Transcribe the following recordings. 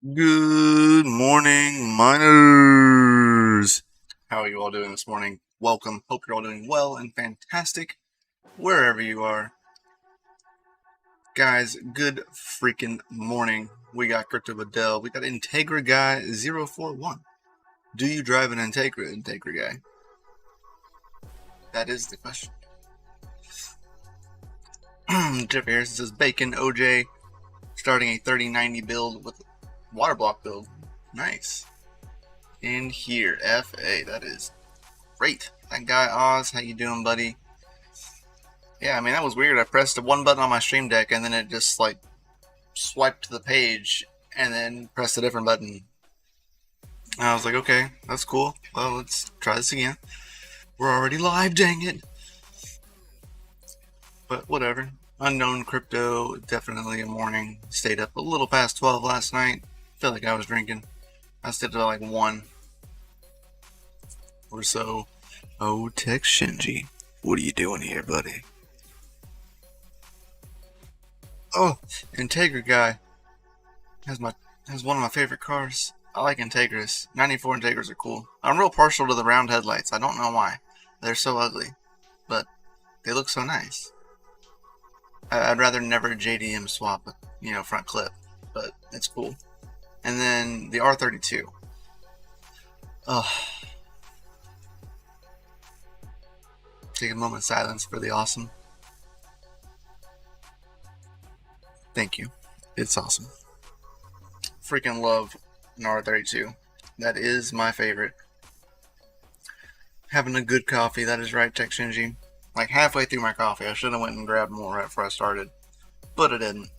Good morning, miners. How are you all doing this morning? Welcome. Hope you're all doing well and fantastic wherever you are. Guys, good freaking morning. We got Crypto Badell. We got Integra Guy 041. Do you drive an Integra Guy? That is the question. Jeff Harrison says Bacon OJ starting a 3090 build with water block build. Nice. In here, FA. That is great. That guy Oz, how you doing, buddy? Yeah, I mean, that was weird. I pressed the one button on my stream deck and then it just like swiped to the page and then pressed a different button. And I was like, okay, that's cool. Well, let's try this again. We're already live, dang it. But whatever. Unknown crypto, definitely a morning. Stayed up a little past 12 last night. Felt like I was drinking. I stayed till like 1 or so. Oh, Tech Shinji. What are you doing here, buddy? Oh, Integra Guy has one of my favorite cars. I like Integras. 94 Integras are cool. I'm real partial to the round headlights. I don't know why. They're so ugly, but they look so nice. I'd rather never JDM swap, front clip, but it's cool. And then the R32. Oh, take a moment of silence for the awesome. Thank you. It's awesome. Freaking love an R32. That is my favorite. Having a good coffee, that is right, Tech Shinji. Like halfway through my coffee, I should have went and grabbed more right before I started, but I didn't.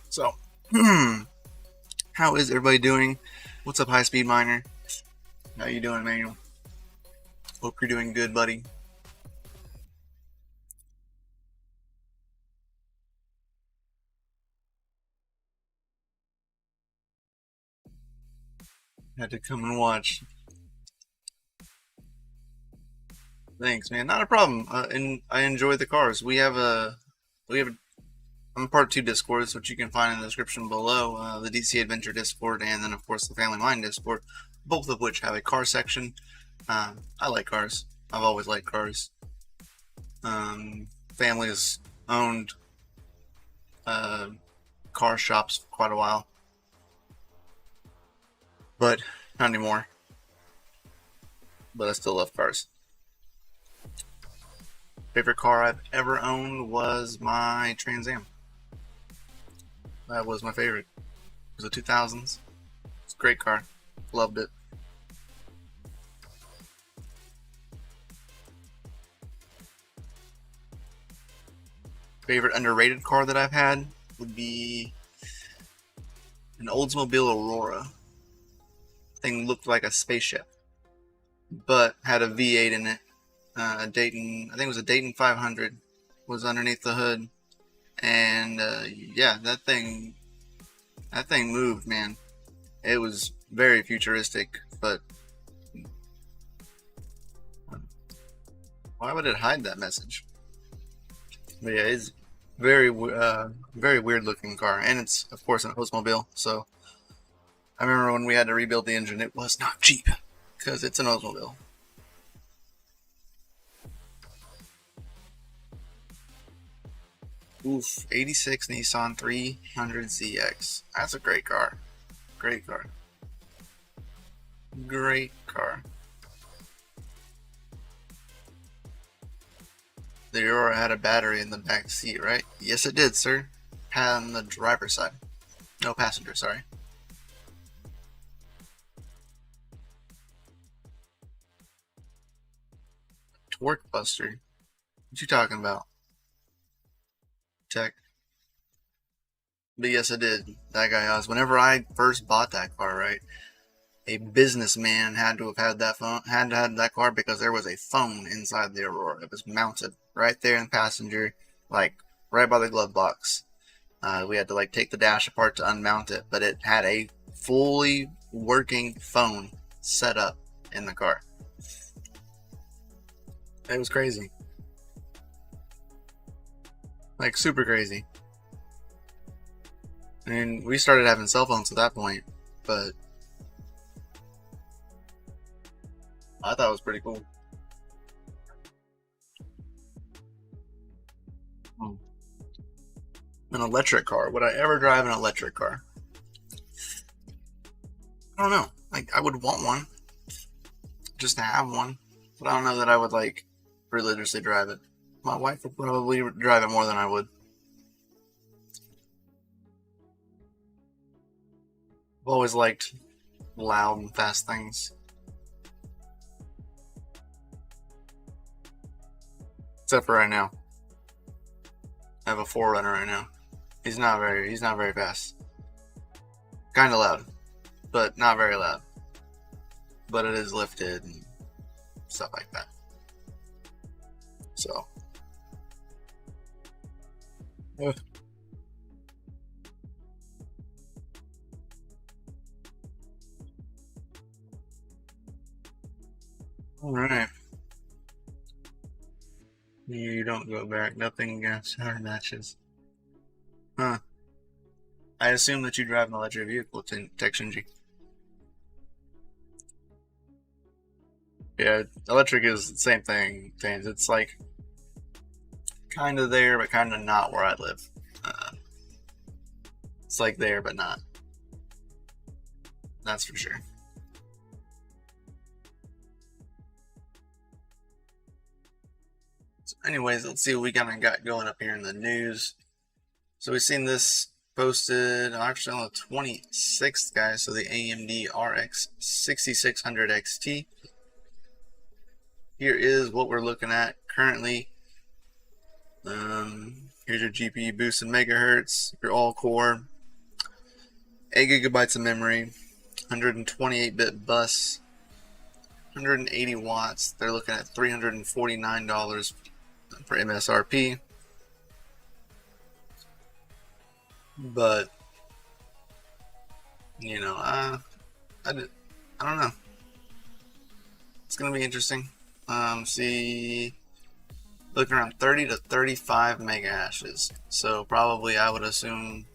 So, how is everybody doing? What's up, High Speed Miner? How you doing, Emmanuel? Hope you're doing good, buddy. Had to come and watch. Thanks, man. Not a problem. And I enjoy the cars. We have I'm part of 2 Discords, which you can find in the description below. The DC Adventure Discord, and then of course the Family Mine Discord, both of which have a car section. I like cars. I've always liked cars. Family has owned car shops for quite a while, but not anymore. But I still love cars. Favorite car I've ever owned was my Trans Am. That was my favorite. It was a 2000s. It's a great car. Loved it. Favorite underrated car that I've had would be an Oldsmobile Aurora. Thing looked like a spaceship, but had a V8 in it. Dayton, I think it was a Dayton 500, was underneath the hood, and yeah, that thing moved, man. It was very futuristic, but why would it hide that message? But yeah, it's very weird looking car, and it's of course an Oldsmobile. So I remember when we had to rebuild the engine, it was not cheap because it's an Oldsmobile. Oof, 86 Nissan 300ZX. That's a great car. Great car. Great car. The Aurora had a battery in the back seat, right? Yes, it did, sir. Had on the driver's side. No passenger, sorry. Torque Buster. What you talking about? Tech. But yes, I did. That guy was. Whenever I first bought that car, right? A businessman had to have had that phone, had to have that car because there was a phone inside the Aurora. It was mounted right there in the passenger, like right by the glove box. We had to like take the dash apart to unmount it, but it had a fully working phone set up in the car. It was crazy. Like, super crazy. I mean, we started having cell phones at that point, but I thought it was pretty cool. Hmm. An electric car. Would I ever drive an electric car? I don't know. Like, I would want one just to have one, but I don't know that I would like religiously drive it. My wife would probably drive it more than I would. I've always liked loud and fast things, except for right now. I have a Forerunner right now. He's not very fast. Kind of loud, but not very loud. But it is lifted and stuff like that. So, all right. You don't go back. Nothing against our matches. Huh. I assume that you drive an electric vehicle, Texanji. Yeah, electric is the same thing, James. It's like kind of there, but kind of not where I live. Uh, it's like there, but not. That's for sure. So anyways, let's see what we kind of got going up here in the news. So we've seen this posted actually on the 26th, guys. So the AMD RX 6600 XT. Here is what we're looking at currently. Here's your GPU boost in megahertz, your all-core, 8 gigabytes of memory, 128-bit bus, 180 watts. They're looking at $349 for MSRP. But you know, I don't know. It's gonna be interesting. See, looking around 30 to 35 mega hashes. So probably I would assume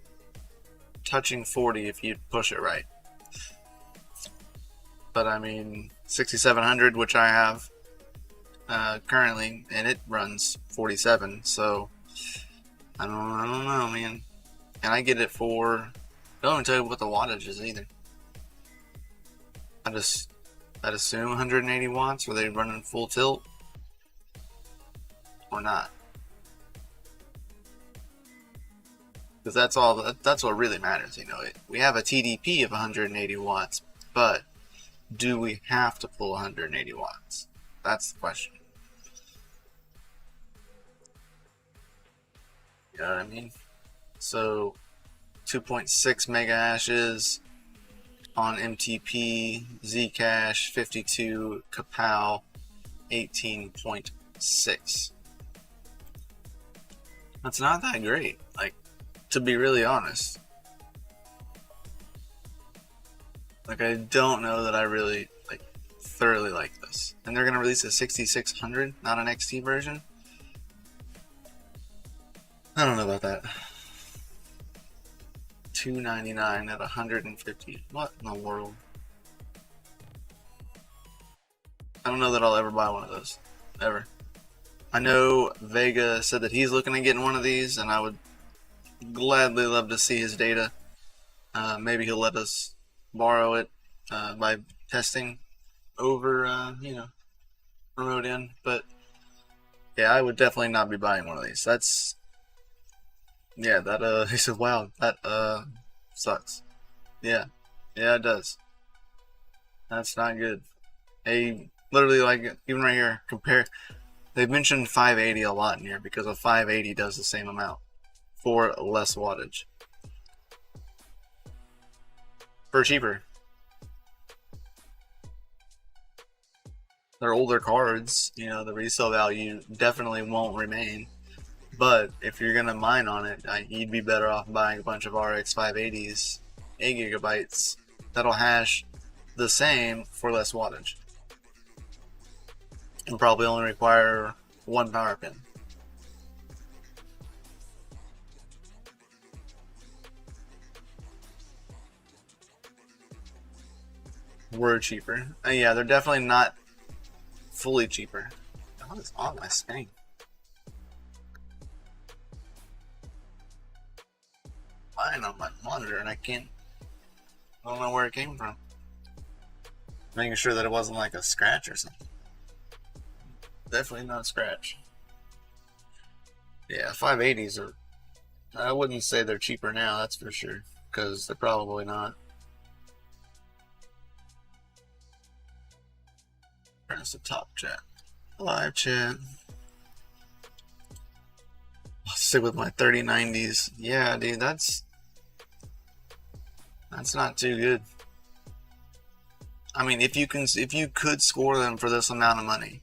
touching 40 if you push it right. But I mean, 6700, which I have currently, and it runs 47. So I don't know, man. And I get it for, don't even tell you what the wattage is either. I'd assume 180 watts. Were they running full tilt or not? Because that's what really matters. You know, we have a TDP of 180 watts, but do we have to pull 180 watts? That's the question. You know what I mean? So 2.6 mega hashes on MTP, Zcash 52, Kapow 18.6. That's not that great, like, to be really honest. Like, I don't know that I really like thoroughly like this. And they're gonna release a 6600, not an XT version. I don't know about that. $299 at 150. What in the world? I don't know that I'll ever buy one of those. Ever. I know Vega said that he's looking at getting one of these, and I would gladly love to see his data. Maybe he'll let us borrow it by testing over, remote in. But yeah, I would definitely not be buying one of these. That's, yeah, that he said, wow, that sucks. Yeah, yeah, it does. That's not good. Hey, literally, like, even right here, compare. They've mentioned 580 a lot in here because a 580 does the same amount for less wattage. For cheaper. They're older cards, you know, the resale value definitely won't remain. But if you're gonna mine on it, you'd be better off buying a bunch of RX 580s, 8 gigabytes, that'll hash the same for less wattage. and probably only require one power pin. Were cheaper. Yeah, they're definitely not fully cheaper. What is on my screen? Mine on my monitor, and I don't know where it came from. Making sure that it wasn't like a scratch or something. Definitely not a scratch. Yeah, 580s are. I wouldn't say they're cheaper now, that's for sure, because they're probably not. Press the top chat. Live chat. I'll stick with my 3090s. Yeah, dude, that's not too good. I mean, if you could score them for this amount of money,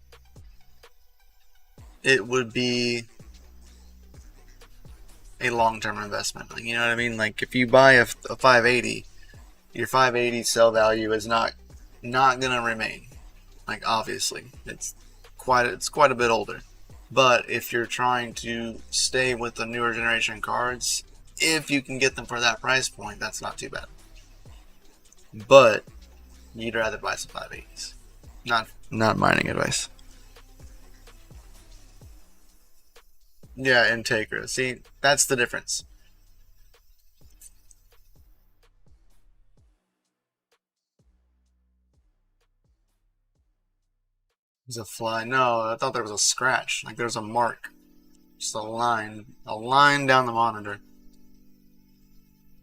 it would be a long-term investment. Like, you know what I mean? Like, if you buy a 580, your 580 sell value is not gonna remain. Like, obviously, it's quite a bit older. But if you're trying to stay with the newer generation cards, if you can get them for that price point, that's not too bad. But you'd rather buy some 580s. Not mining advice. Yeah, Integra. See, that's the difference. There's a fly. No, I thought there was a scratch. Like there's a mark. Just a line down the monitor.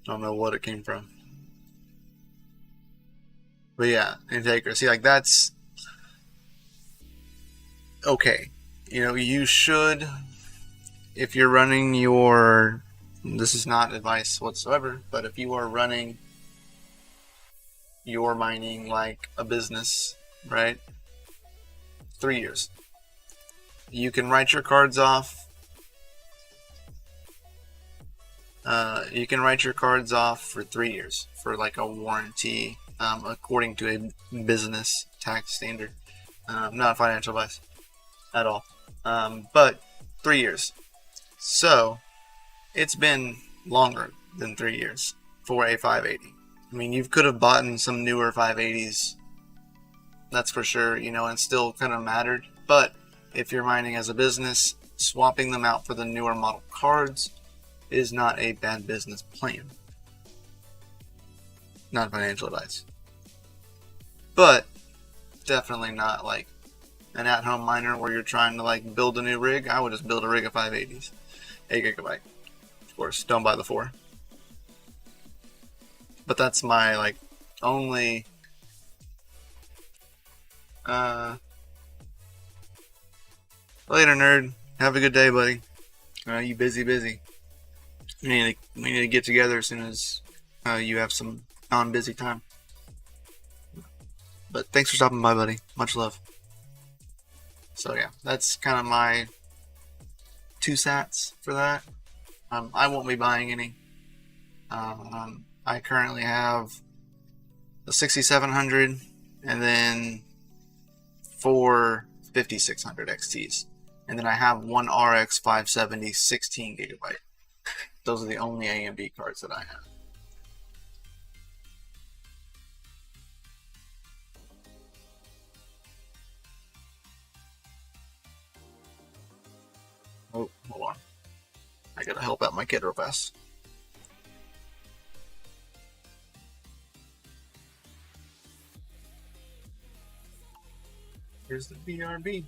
Don't know what it came from. But yeah, Integra. See, like that's okay. You know, you should, if you're running your, this is not advice whatsoever, but if you are running your mining like a business, right? 3 years. You can write your cards off. You can write your cards off for 3 years for like a warranty, according to a business tax standard. Not financial advice at all. But 3 years. So it's been longer than 3 years for a 580. I mean, you could have bought some newer 580s. That's for sure, you know, and still kind of mattered. But if you're mining as a business, swapping them out for the newer model cards is not a bad business plan. Not financial advice. But definitely not like an at-home miner where you're trying to like build a new rig. I would just build a rig of 580s. 8 gigabyte. Of course, don't buy the 4. But that's my like only later, nerd. Have a good day, buddy. You busy. We need to get together as soon as you have some non-busy time. But thanks for stopping by, buddy. Much love. So yeah, that's kind of my 2 sats for that. I won't be buying any. I currently have a 6700 and then 4 5600 XTs. And then I have one RX 570 16 gigabyte. Those are the only AMD cards that I have. Oh, hold on. I gotta help out my kid real fast. Here's the BRB.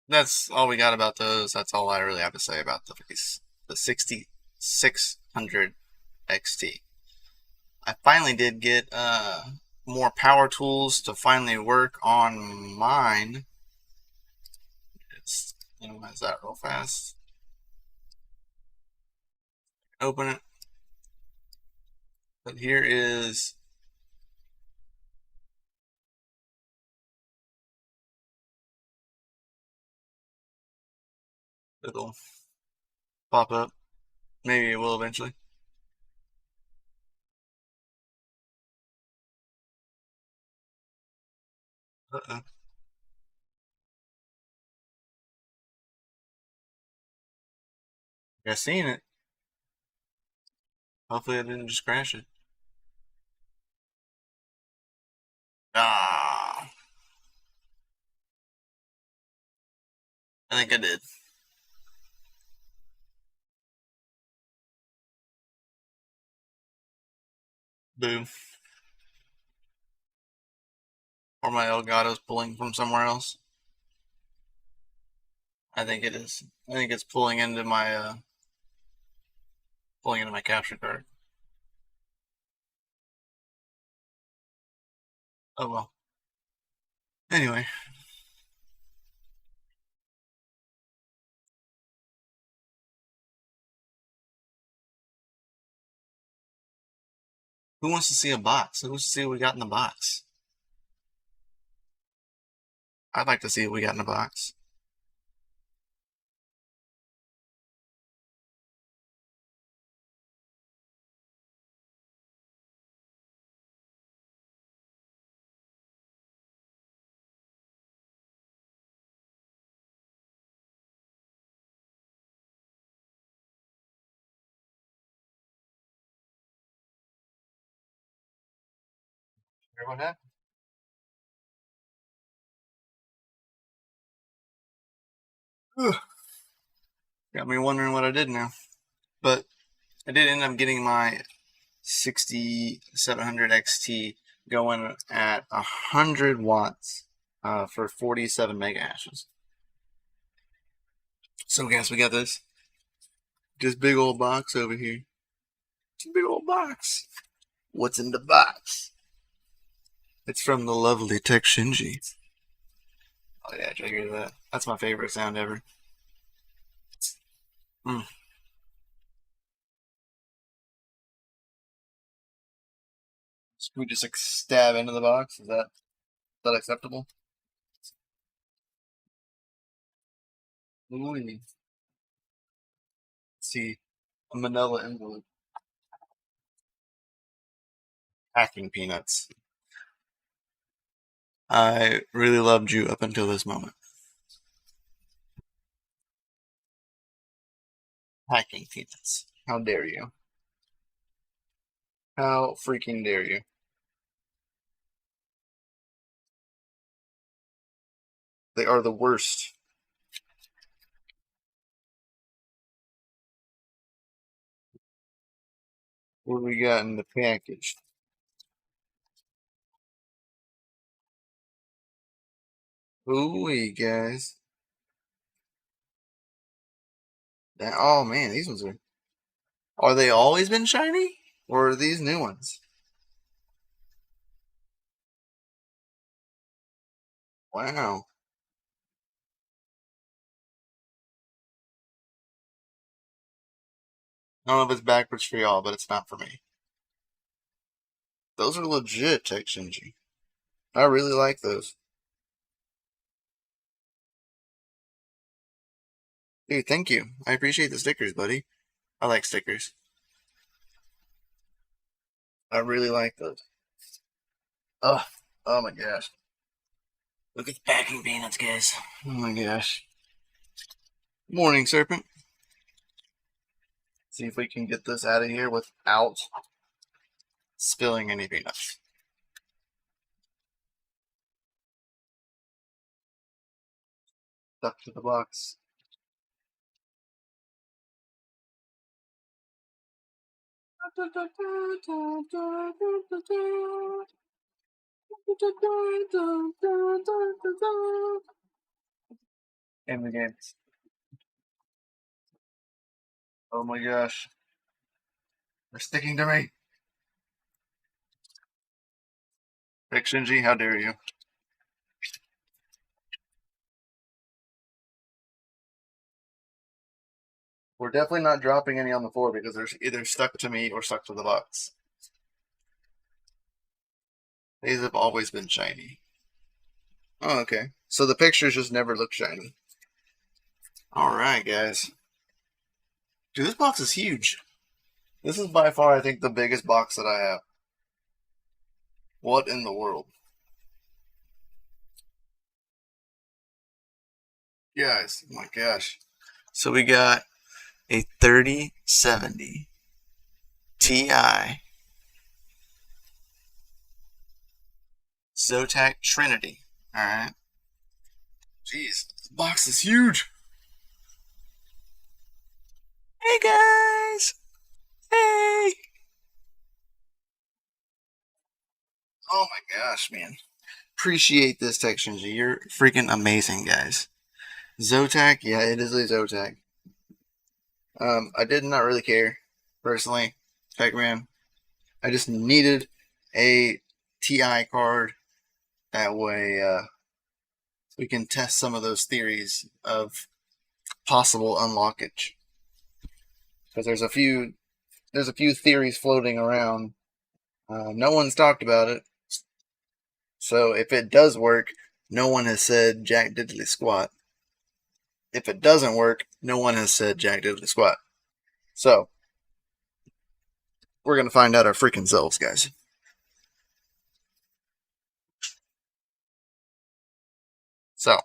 that's all we got about those. That's all I really have to say about the 6600 XT. I finally did get more power tools to finally work on mine. Just minimize that real fast. Open it. But here is it'll pop up. Maybe it will eventually. Uh-oh. I seen it. Hopefully I didn't just crash it. Ah, I think I did. Boom. Or my Elgato's pulling from somewhere else. I think it is. I think it's pulling into my capture card. Oh well. Anyway, who wants to see a box? Who wants to see what we got in the box? I'd like to see what we got in the box. Hear what happened? Got me wondering what I did now. But I did end up getting my 6700 XT going at 100 watts for 47 mega hashes. So guys, we got this big old box over here. It's a big old box. What's in the box? It's from the lovely Tech Shinji. Oh yeah, did you hear that? That's my favorite sound ever. Mm. So we just like stab into the box. Is that acceptable? Ooh, let's see, a manila envelope. Hacking peanuts. I really loved you up until this moment. Hacking peanuts. How dare you? How freaking dare you? They are the worst. What do we got in the package? Ooh, guys. Oh man, these ones are. Are they always been shiny? Or are these new ones? Wow. I don't know if it's backwards for y'all, but it's not for me. Those are legit Tech Shinji. I really like those. Dude, thank you. I appreciate the stickers, buddy. I like stickers. I really like those. Oh, oh my gosh. Look at the packing peanuts, guys. Oh my gosh. Morning, Serpent. See if we can get this out of here without spilling any peanuts. Stuck to the box. in the game. Oh my gosh. They're sticking to me. Rick Shinji, how dare you? We're definitely not dropping any on the floor because they're either stuck to me or stuck to the box. These have always been shiny. Oh, okay. So the pictures just never look shiny. Alright, guys. Dude, this box is huge. This is by far, I think, the biggest box that I have. What in the world? Guys, oh my gosh. So we got a 3070 Ti Zotac Trinity. Alright. Jeez, this box is huge. Hey guys! Hey! Oh my gosh, man. Appreciate this texture. You're freaking amazing, guys. Zotac, yeah, it is a Zotac. I did not really care, personally, Pac-Man. I just needed a TI card. That way, we can test some of those theories of possible unlockage. Because there's a few theories floating around. No one's talked about it. So if it does work, no one has said jack diddly squat. If it doesn't work, no one has said jack diddly squat. So we're gonna find out our freaking selves, guys. So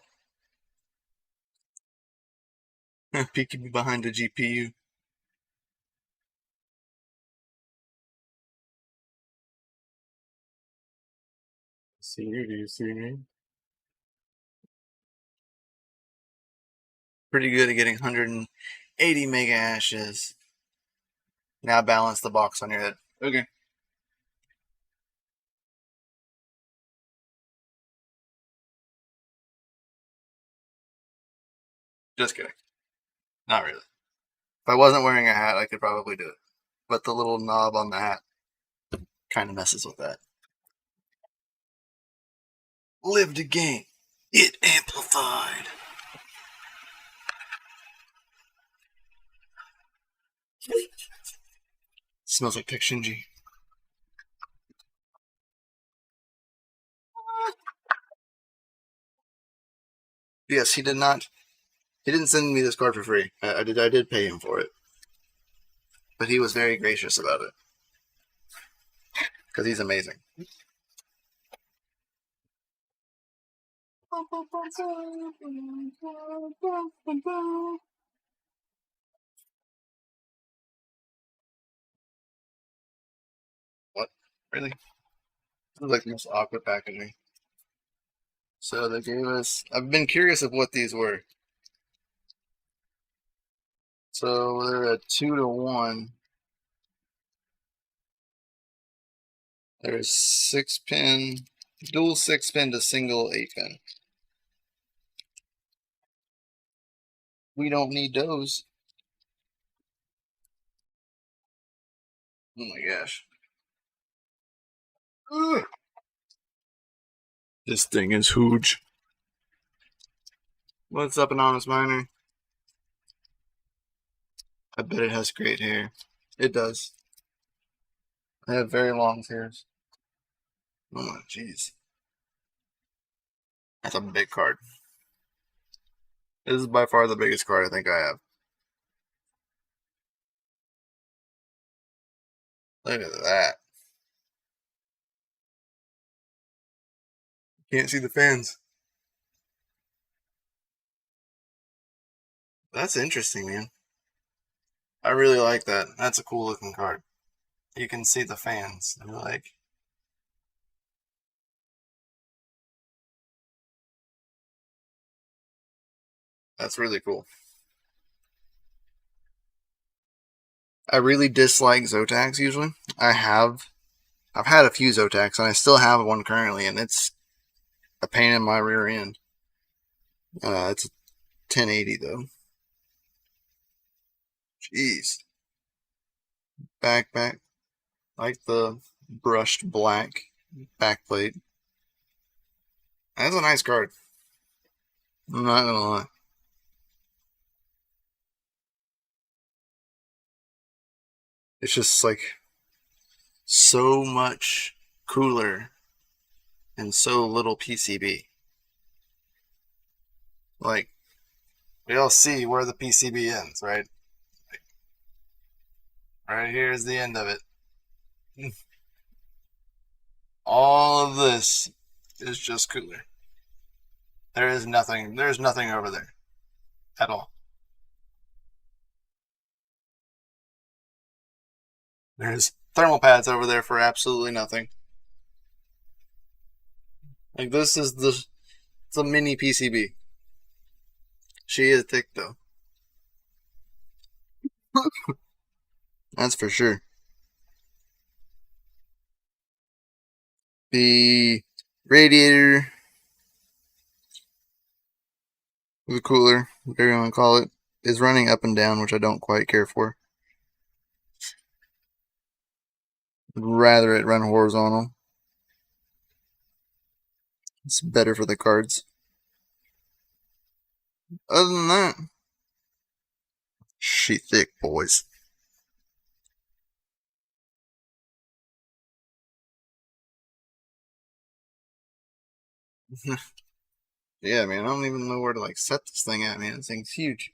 peeking behind the GPU. See you, do you see me? Pretty good at getting 180 mega ashes. Now balance the box on your head. Okay. Just kidding. Not really. If I wasn't wearing a hat, I could probably do it. But the little knob on the hat kind of messes with that. Lived again. It amplified. Smells like Tech Shinji. Yes, he did not. He didn't send me this card for free. I did pay him for it, but he was very gracious about it because he's amazing. What? Really? This is like the most awkward packaging. So they gave us. I've been curious of what these were. So they're a 2-to-1. There's 6-pin, dual 6-pin to single 8-pin. We don't need those. Oh my gosh. Ugh. This thing is huge. What's up, Anonymous Miner? I bet it has great hair. It does. I have very long hairs. Oh, jeez. That's a big card. This is by far the biggest card I think I have. Look at that. Can't see the fans. That's interesting, man. I really like that. That's a cool looking card. You can see the fans. They're like, that's really cool. I really dislike Zotacs usually. I've had a few Zotacs and I still have one currently, and it's a pain in my rear end. It's 1080 though. Jeez. Back. Like the brushed black backplate. That's a nice card. I'm not gonna lie. It's just like so much cooler and so little PCB. Like, we all see where the PCB ends, right? Like, right here is the end of it. All of this is just cooler. There's nothing over there at all. There's thermal pads over there for absolutely nothing. Like, this is it's a mini PCB. She is thick though. That's for sure. The radiator, the cooler, whatever you want to call it, is running up and down, which I don't quite care for. I'd rather it run horizontal. It's better for the cards. Other than that, she thick, boys. Yeah, man, I don't even know where to like set this thing at, man. This thing's huge.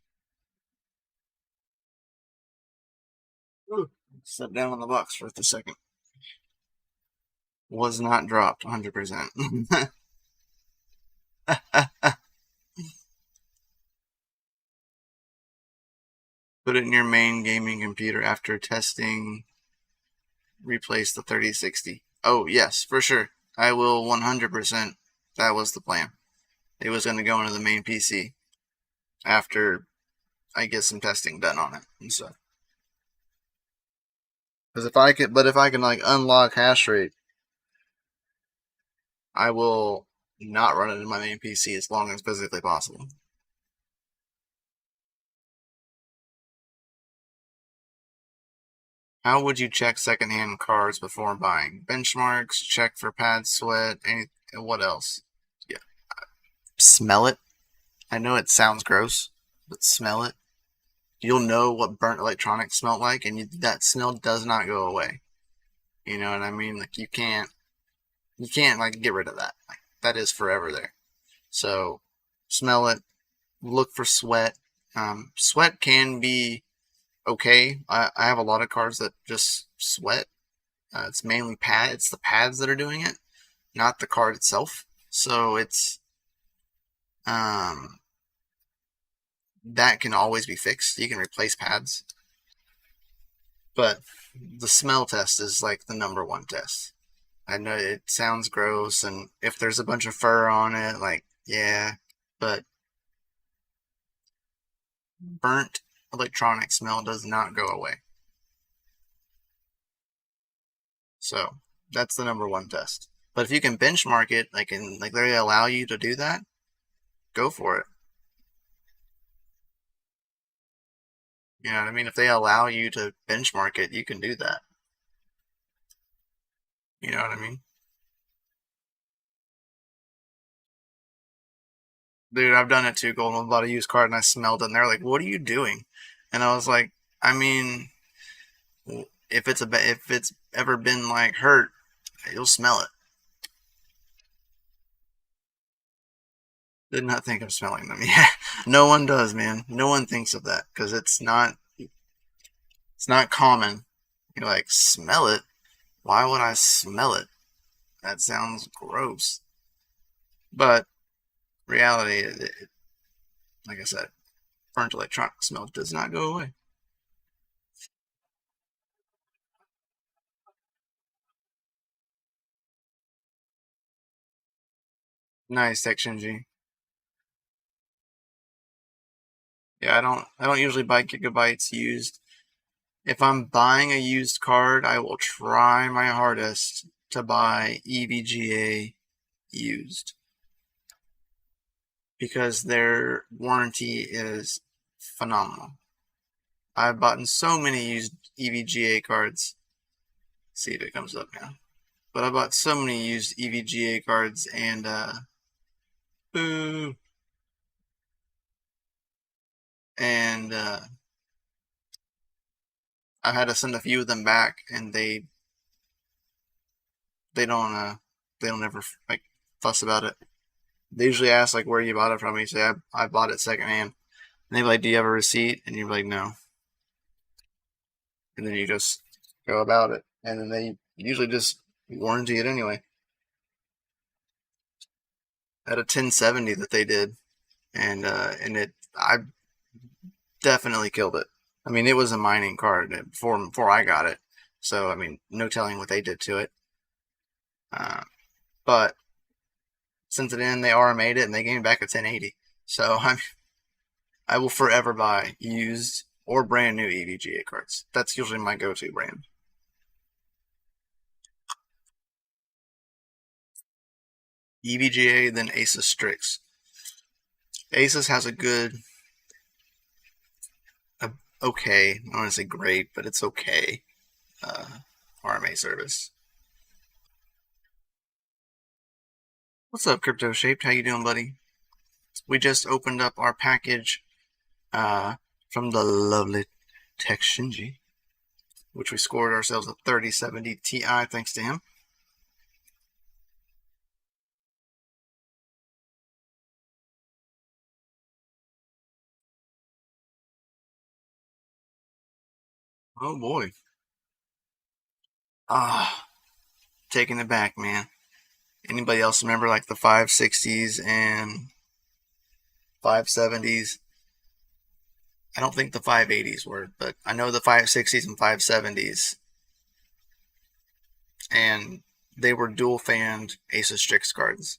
Ooh, set down on the box for a second. Was not dropped 100%. Put it in your main gaming computer after testing. Replace the 3060. Oh, yes, for sure. I will 100%. That was the plan. It was going to go into the main PC after I get some testing done on it and stuff. Because if I can like unlock hash rate, I will not run it in my main PC as long as physically possible. How would you check secondhand cards before buying? Benchmarks, check for pad sweat, what else? Yeah. Smell it. I know it sounds gross, but smell it. You'll know what burnt electronics smell like, and that smell does not go away. You know what I mean? Like, you can't like get rid of that. Like, that is forever there. So smell it. Look for sweat. Sweat can be okay. I have a lot of cards that just sweat. It's mainly it's the pads that are doing it, not the card itself. So it's that can always be fixed. You can replace pads, but the smell test is like the #1 test. I know it sounds gross, and if there's a bunch of fur on it, like, yeah, but burnt electronic smell does not go away. So that's the #1 test. But if you can benchmark it, like, and like they allow you to do that, go for it. You know what I mean? If they allow you to benchmark it, you can do that. You know what I mean? Dude, I've done it too, Golden. I bought a used card and I smelled it, and they're like, "What are you doing?" And I was like, "I mean, if it's ever been like hurt, you'll smell it." Did not think of smelling them. Yeah, no one does, man. No one thinks of that because it's not common. You're like, smell it. Why would I smell it? That sounds gross. But reality, like I said, burnt electronic smell does not go away. Nice, Tech Shinji. Yeah, I don't usually buy gigabytes used. If I'm buying a used card, I will try my hardest to buy EVGA used. because their warranty is phenomenal. I've bought so many used EVGA cards. Let's see if it comes up now. But I bought so many used EVGA cards, and boo, and I had to send a few of them back, and they don't ever like fuss about it. They usually ask like where you bought it from. You say I bought it secondhand, and they're like, do you have a receipt? And you're like, no. And then you just go about it, and then they usually just warranty it anyway. I had a 1070 that they did, and I definitely killed it. I mean, it was a mining card before I got it, so I mean, no telling what they did to it. But since then, they RMA'd it and they gave me back a 1080. So I will forever buy used or brand new EVGA cards. That's usually my go-to brand. EVGA, then Asus Strix. Asus has a good, okay, I don't want to say great, but it's okay RMA service. What's up, Crypto Shaped? How you doing, buddy? We just opened up our package from the lovely Tech Shinji, which we scored ourselves a 3070 Ti thanks to him. Oh boy. Taking it back, man. Anybody else remember like the 560s and 570s? I don't think the 580s were, but I know the 560s and 570s. And they were dual fanned Asus Strix cards.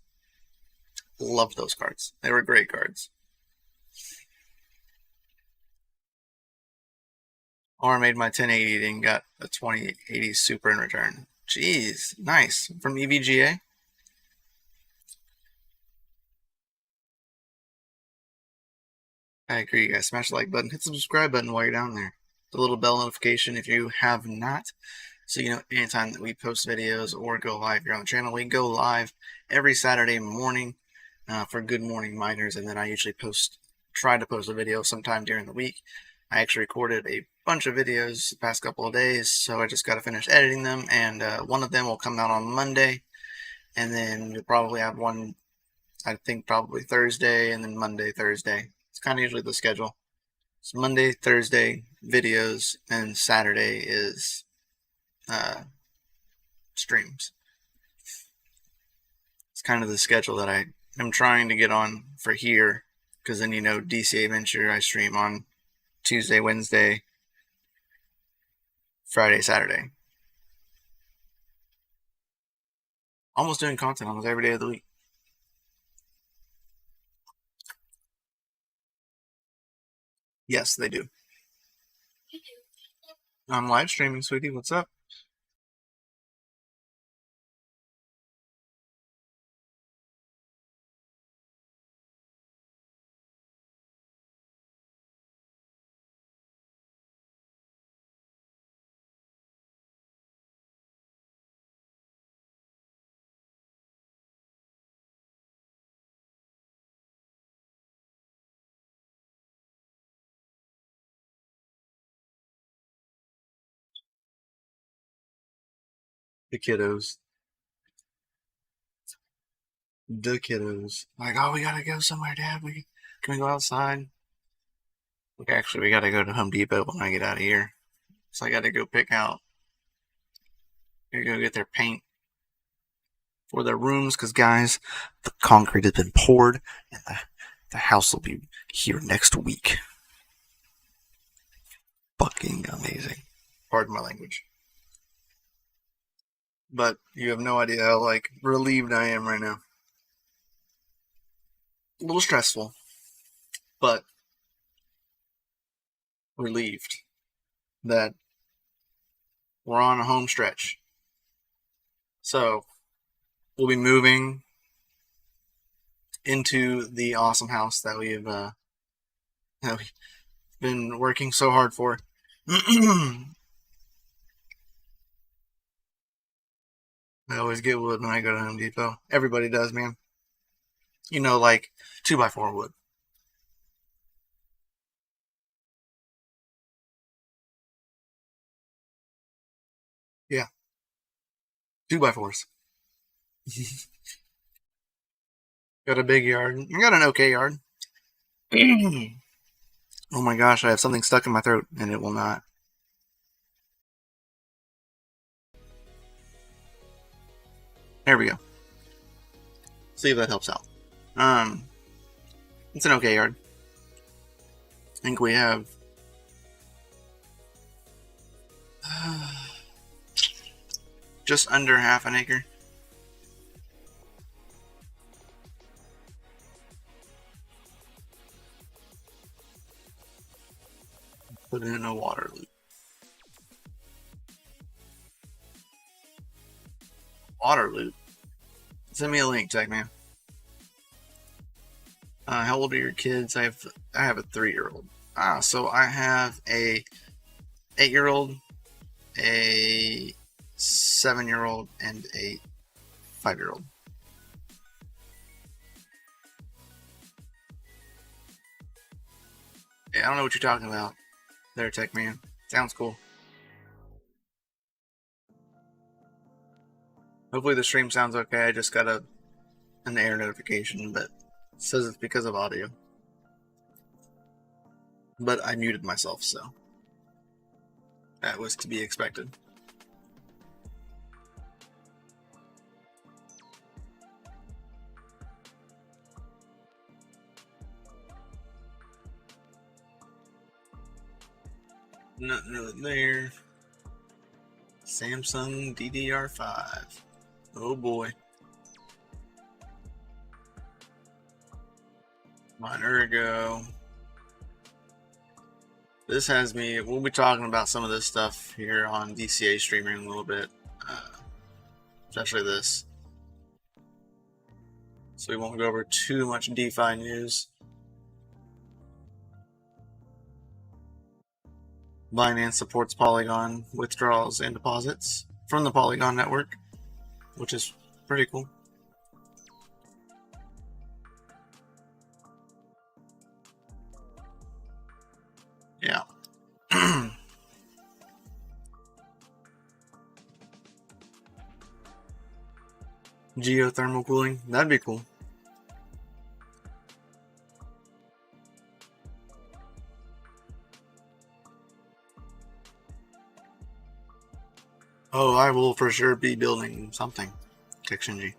Loved those cards. They were great cards. Or made my 1080 and got a 2080 Super in return. Jeez, nice. From EVGA? I agree, guys. Smash the like button. Hit the subscribe button while you're down there. The little bell notification if you have not. So you know anytime that we post videos or go live here on the channel. We go live every Saturday morning for Good Morning Miners, and then I usually try to post a video sometime during the week. I actually recorded a bunch of videos the past couple of days, so I just got to finish editing them, and one of them will come out on Monday, and then you'll probably have one, I think probably Thursday, and then Monday, Thursday. It's kind of usually the schedule. It's Monday, Thursday videos, and Saturday is streams. It's kind of the schedule that I am trying to get on for here, because then you know DCA Venture I stream on Tuesday, Wednesday, Friday, Saturday. Almost doing content almost every day of the week. Yes, they do. I'm live streaming, sweetie. What's up? The kiddos. The kiddos. Like, oh, we gotta go somewhere, Dad. Can we go outside? Actually, we gotta go to Home Depot when I get out of here. So I gotta go pick out. Gotta go get their paint for their rooms, because guys, the concrete has been poured, and the house will be here next week. Fucking amazing. Pardon my language. But you have no idea how like relieved I am right now. A little stressful, but relieved that we're on a home stretch. So we'll be moving into the awesome house that we've been working so hard for. I always get wood when I go to Home Depot. Everybody does, man. You know, like 2x4 wood. Yeah, 2x4s. Got a big yard. I got an okay yard. Oh my gosh, I have something stuck in my throat and it will not. There we go. See if that helps out. It's an okay yard. I think we have just under half an acre. Put in a water loop. Water loop? Send me a link, Tech Man. How old are your kids? I have a 3-year-old. So I have a 8-year-old, a 7-year-old, and a 5-year-old. Yeah, I don't know what you're talking about there, Tech Man. Sounds cool. Hopefully the stream sounds okay. I just got an error notification, but it says it's because of audio. But I muted myself, so that was to be expected. Nothing really there. Samsung DDR5. Oh boy. Ergo. This has me. We'll be talking about some of this stuff here on DCA streaming a little bit, especially this. So we won't go over too much DeFi news. Binance supports Polygon withdrawals and deposits from the Polygon network, which is pretty cool. Yeah. Geothermal cooling, that'd be cool. Oh, I will for sure be building something. Texinji.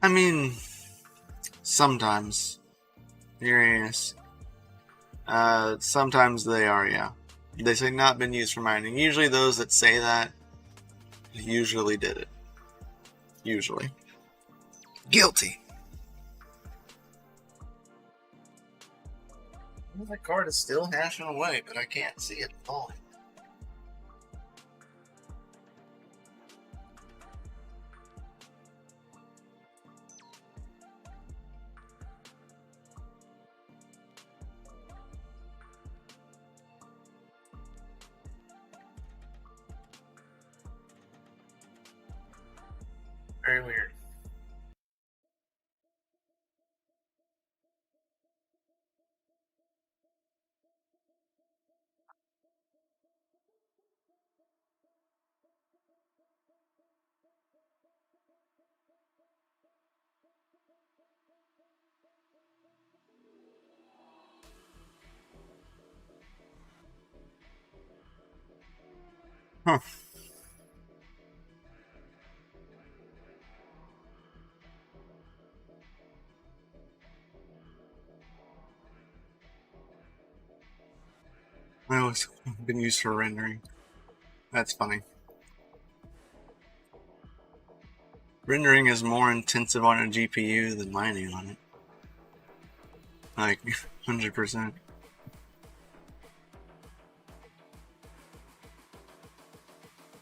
I mean, sometimes. Uranus. Sometimes they are, yeah. They say not been used for mining. Usually those that say that usually did it. Usually. Guilty. Well, that card is still hashing away, but I can't see it falling. Very weird. Huh. Well, it's been used for rendering. That's funny. Rendering is more intensive on a GPU than mining on it. Like 100%.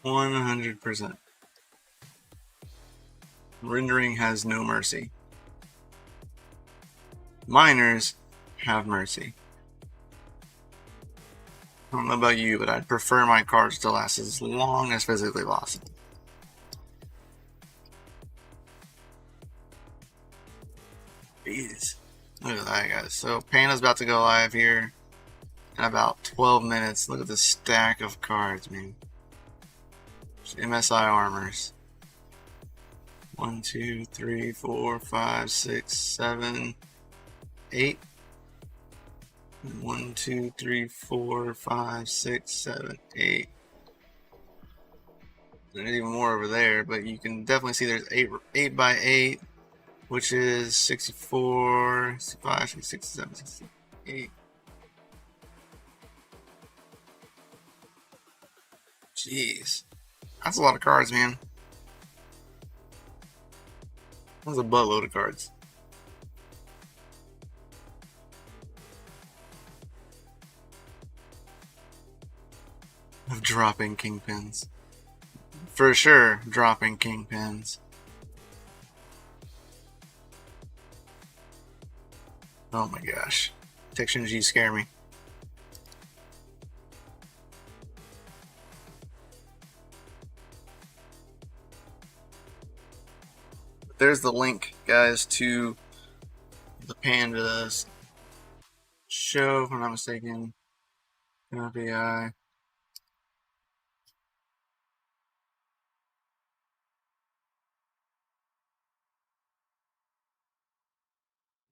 %100%. Rendering has no mercy. Miners have mercy. I don't know about you, but I'd prefer my cards to last as long as physically possible. Jeez. Look at that, guys. So Panda's about to go live here in about 12 minutes. Look at this stack of cards, man. MSI armors. 1, 2, 3, 4, 5, 6, 7, 8. 1, 2, 3, 4, 5, 6, 7, 8. There's even more over there, but you can definitely see there's 8 by 8, which is 64, 65, 66, 67, 68. Jeez. That's a lot of cards, man. That's a buttload of cards. Of dropping kingpins. For sure, dropping kingpins. Oh my gosh. Section G scare me. There's the link, guys, to the Pandas show, if I'm not mistaken. FBI.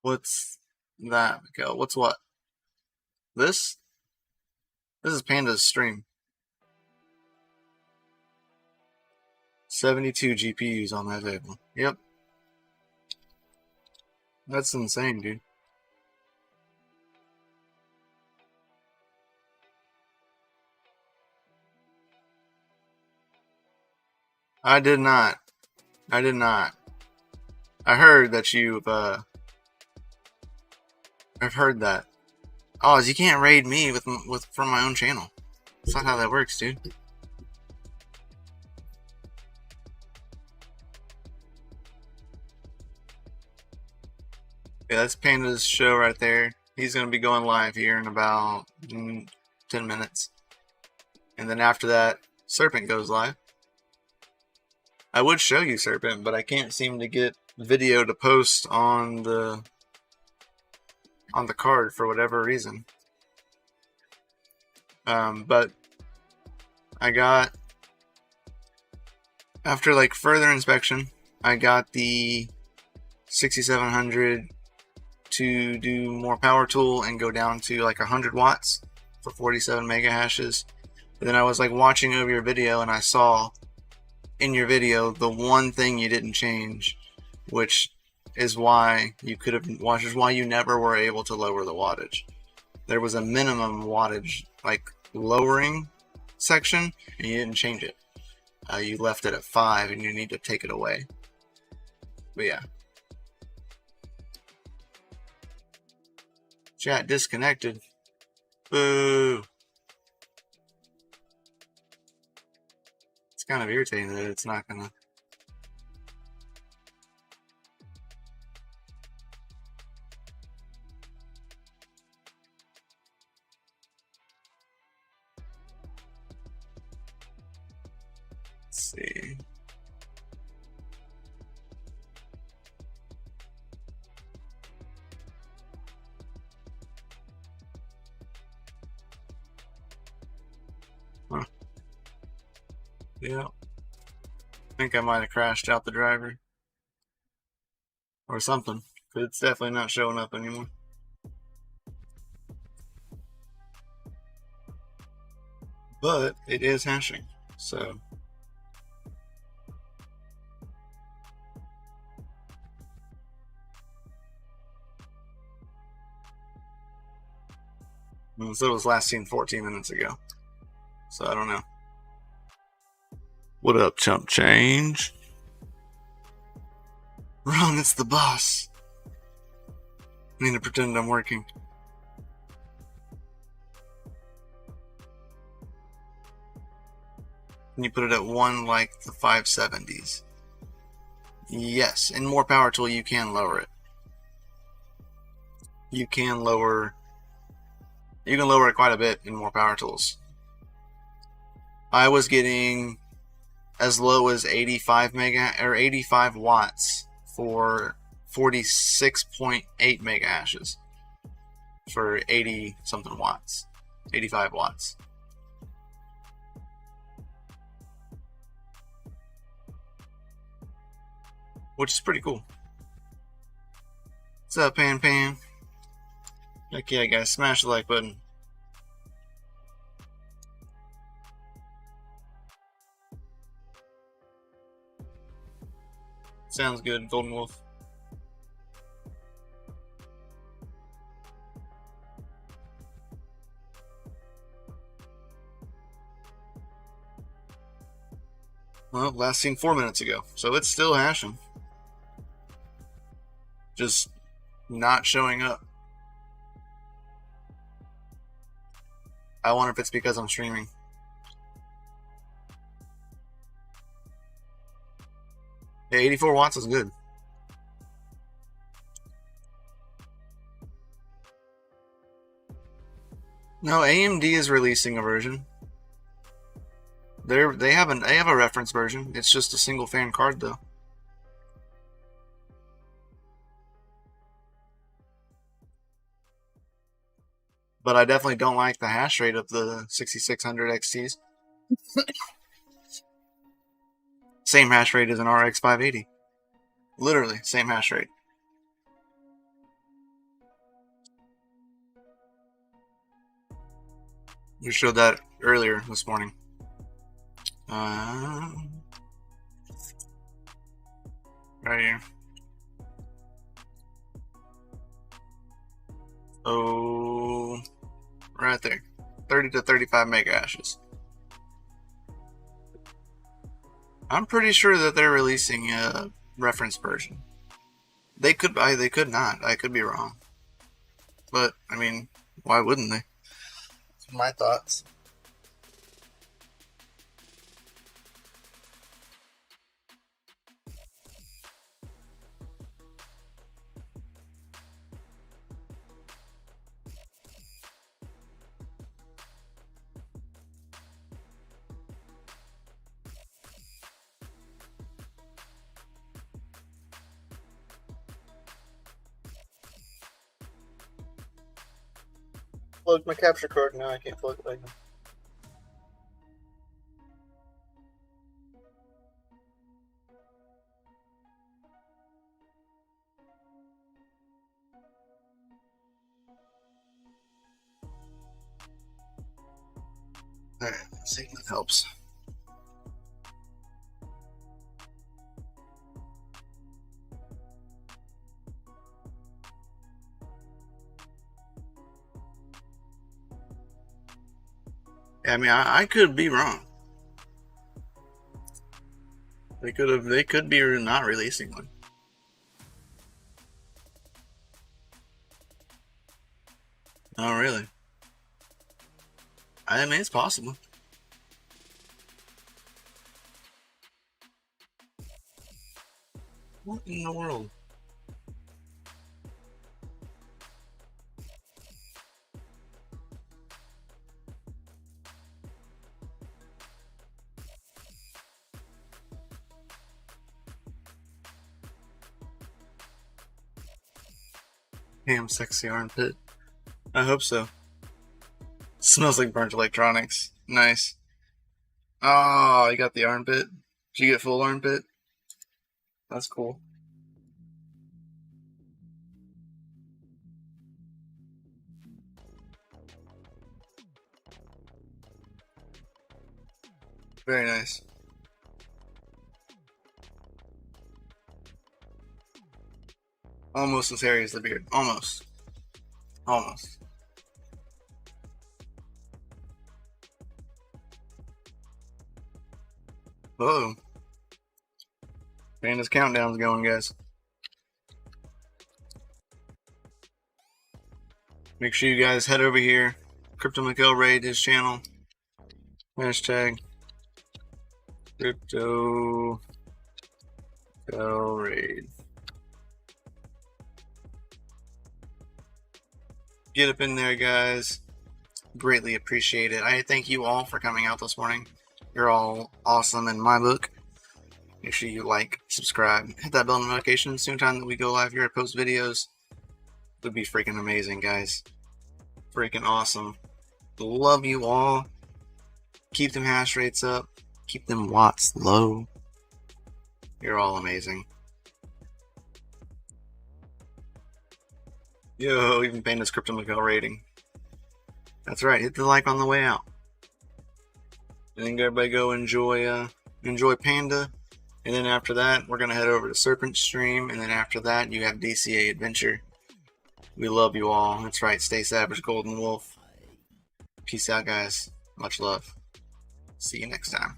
What's that, Miguel? What's what? This? This is Panda's stream. 72 GPUs on that table. Yep. That's insane, dude. I did not. I did not. I heard that you've, I've heard that. Oh, you can't raid me from my own channel. That's not how that works, dude. Yeah, that's Panda's show right there. He's going to be going live here in about 10 minutes. And then after that, Serpent goes live. I would show you Serpent, but I can't seem to get video to post on the card for whatever reason. But I got, after like further inspection, I got the 6700 to do more power tool and go down to like 100 watts for 47 mega hashes. And then I was like watching over your video and I saw in your video the one thing you didn't change, which is why you could have watched, is why you never were able to lower the wattage. There was a minimum wattage like lowering section and you didn't change it. You left it at 5 and you need to take it away. But yeah. Chat disconnected. Boo. It's kind of irritating that it's not gonna. Let's see. Huh. Yeah. I think I might have crashed out the driver. Or something. But it's definitely not showing up anymore. But it is hashing. So. So it was last seen 14 minutes ago. So I don't know. What up, chump change? Run, it's the boss. I need to pretend I'm working. Can you put it at 1 like the 570s? Yes, in more power tool you can lower it. You can lower it quite a bit in more power tools. I was getting as low as 85 watts for 46.8 mega hashes for 80 something watts, 85 watts. Which is pretty cool. What's up, Pan? Heck yeah, guys, smash the like button. Sounds good, Golden Wolf. Well, last seen 4 minutes ago, so it's still hashing. Just not showing up. I wonder if it's because I'm streaming. Yeah, 84 watts is good. No, AMD is releasing a version. They have a reference version. It's just a single fan card though. But I definitely don't like the hash rate of the 6600 XTs. Same hash rate as an RX 580. Literally, same hash rate. You showed that earlier this morning. Right here. Oh, right there. 30 to 35 mega hashes. I'm pretty sure that they're releasing a reference version. They could not. I could be wrong. But, I mean, why wouldn't they? My thoughts. Plug my capture card now. I can't plug it like that. Alright, let's see if that helps. Yeah, I mean, I could be wrong. They could be not releasing one. Oh, really? I mean, it's possible. What in the world? Damn sexy armpit. I hope so. Smells like burnt electronics. Nice. Oh, you got the armpit. Did you get full armpit? That's cool. Very nice. Almost as hairy as the beard. Almost. Almost. Whoa. Panda's countdown's going, guys. Make sure you guys head over here. Crypto Miguel raid his channel. Hashtag Crypto Miguel raid. Get up in there, guys. Greatly appreciate it. I thank you all for coming out this morning. You're all awesome in my book. Make sure you like, subscribe, hit that bell notification. Soon time that we go live here and post videos, it would be freaking amazing, guys. Freaking awesome. Love you all. Keep them hash rates up. Keep them watts low. You're all amazing. Yo, even paying this Crypto Miguel rating. That's right. Hit the like on the way out. And then everybody go enjoy Panda. And then after that, we're going to head over to Serpent Stream. And then after that, you have DCA Adventure. We love you all. That's right. Stay savage, Golden Wolf. Peace out, guys. Much love. See you next time.